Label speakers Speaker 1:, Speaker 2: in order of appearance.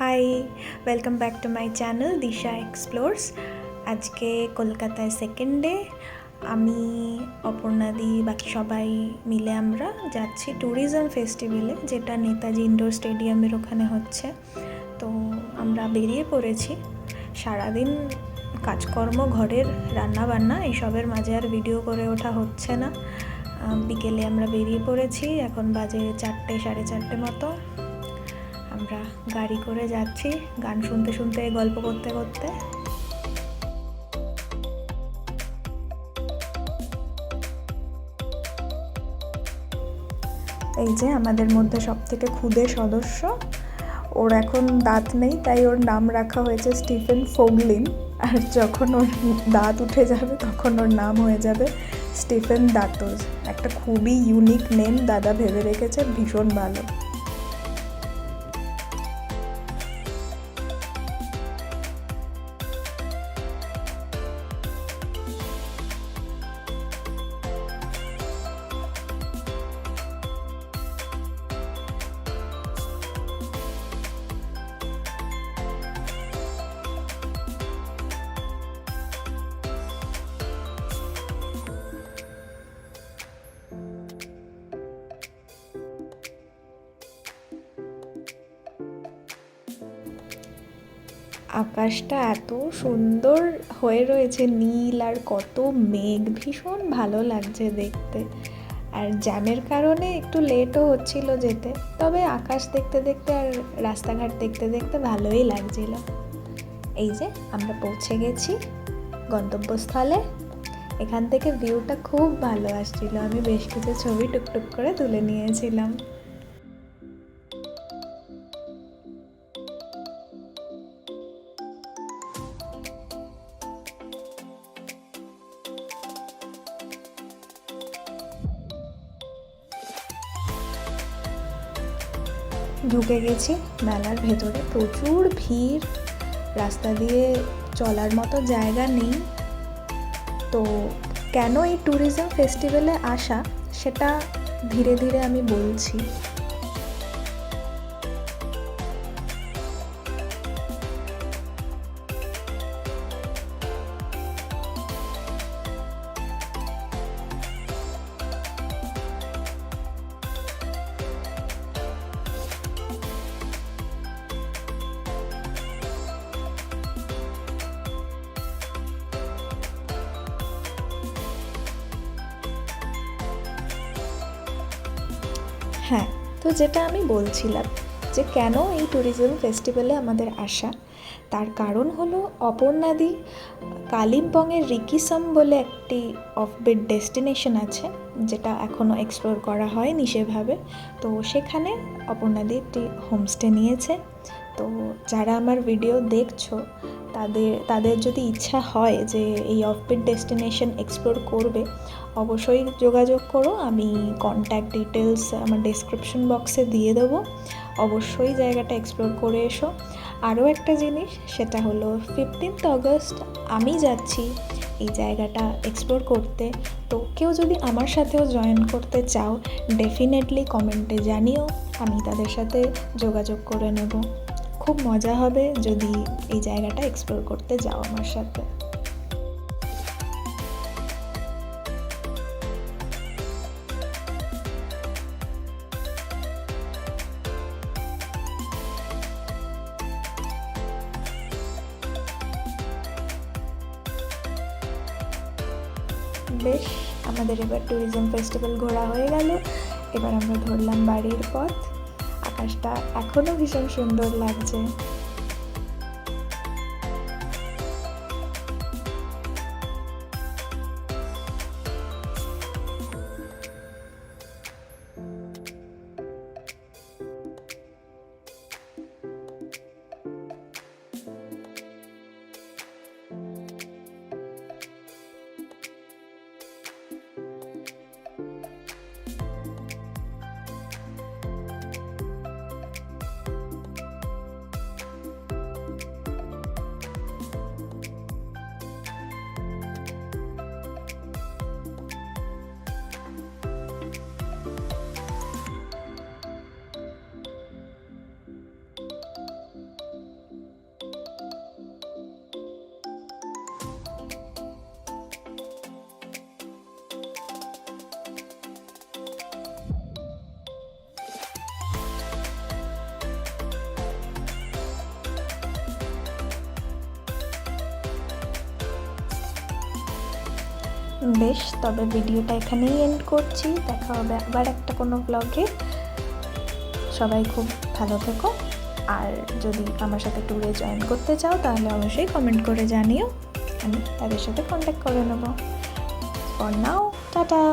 Speaker 1: High, welcome back to my channel Disha explores. আজকে কলকাতায় second day. আমি অপর্ণাদি বাকি সবাই মিলে আমরা যাচ্ছি ট্যুরিজম ফেস্টিভ্যালে, যেটা নেতাজি ইন্ডোর স্টেডিয়ামের ওখানে হচ্ছে। তো আমরা বেরিয়ে পড়েছি। সারাদিন কাজকর্ম, ঘরের রান্না বান্না এইসবের মাঝে আর ভিডিও করে ওঠা হচ্ছে না। বিকেলে আমরা বেরিয়ে পড়েছি, এখন বাজে 4টে সাড়ে 4টে মতো। আমরা গাড়ি করে যাচ্ছি, গান শুনতে শুনতে, গল্প করতে করতে। এই যে আমাদের মধ্যে সব থেকে ক্ষুদে সদস্য, ওর এখন দাঁত নেই, তাই ওর নাম রাখা হয়েছে স্টিফেন ফোগলিন। আর যখন ওর দাঁত উঠে যাবে তখন ওর নাম হয়ে যাবে স্টিফেন দাঁতোজ। একটা খুবই ইউনিক নেম দাদা ভেবে রেখেছে, ভীষণ ভালো। আকাশটা এত সুন্দর হয়ে রয়েছে, নীল আর কত মেঘ, ভীষণ ভালো লাগছে দেখতে। আর জ্যামের কারণে একটু লেটও হচ্ছিল যেতে, তবে আকাশ দেখতে দেখতে আর রাস্তাঘাট দেখতে দেখতে ভালোই লাগছিল। এই যে আমরা পৌঁছে গেছি গন্তব্যস্থলে। এখান থেকে ভিউটা খুব ভালো আসছিল, আমি বেশ কিছু ছবি টুকটুক করে তুলে নিয়েছিলাম। ঢুকে গেছি মেলার ভেতরে, প্রচুর ভিড়, রাস্তা দিয়ে চলার মতো জায়গা নেই। তো কেন এই ট্যুরিজম ফেস্টিভ্যালে আসা সেটা ধীরে ধীরে আমি বলছি। হ্যাঁ, তো যেটা আমি বলছিলাম যে কেন এই ট্যুরিজম ফেস্টিভ্যালে আমাদের আসা, তার কারণ হলো অপর্ণাদি কালিম্পংয়ের রিকিসম বলে একটি অফবিট ডেস্টিনেশন আছে, যেটা এখনও এক্সপ্লোর করা হয়নি সেভাবে। তো সেখানে অপর্ণাদি একটি হোমস্টে নিয়েছে। তো যারা আমার ভিডিও দেখছো তাদের যদি ইচ্ছা হয় যে এই অফবিট ডেস্টিনেশন এক্সপ্লোর করবে, অবশ্যই যোগাযোগ করো। আমি কন্ট্যাক্ট ডিটেলস আমার ডেসক্রিপশন বক্সে দিয়ে দেবো। অবশ্যই জায়গাটা এক্সপ্লোর করে এসো। আরও একটা জিনিস, সেটা হলো 15th অগস্ট আমি যাচ্ছি এই জায়গাটা এক্সপ্লোর করতে। তো কেউ যদি আমার সাথেও জয়েন করতে চাও, ডেফিনেটলি কমেন্টে জানিও, আমি তাদের সাথে যোগাযোগ করে নেব। খুব মজা হবে যদি এই জায়গাটা এক্সপ্লোর করতে যাও আমার সাথে। বেশ, আমাদের এবার ট্যুরিজম ফেস্টিভ্যাল ঘোরা হয়ে গেল। এবার আমরা ধরলাম বাড়ির পথ। আকাশটা এখনও ভীষণ সুন্দর লাগছে। বেশ, তবে ভিডিওটা এখানেই এন্ড করছি। দেখা হবে আবার একটা কোনো ব্লগে। সবাই খুব ভালো থেকো, আর যদি আমার সাথে ট্যুরে জয়েন করতে চাও তাহলে অবশ্যই কমেন্ট করে জানিও, আমি তাদের সাথে কন্ট্যাক্ট করে নেবো। For now, tata.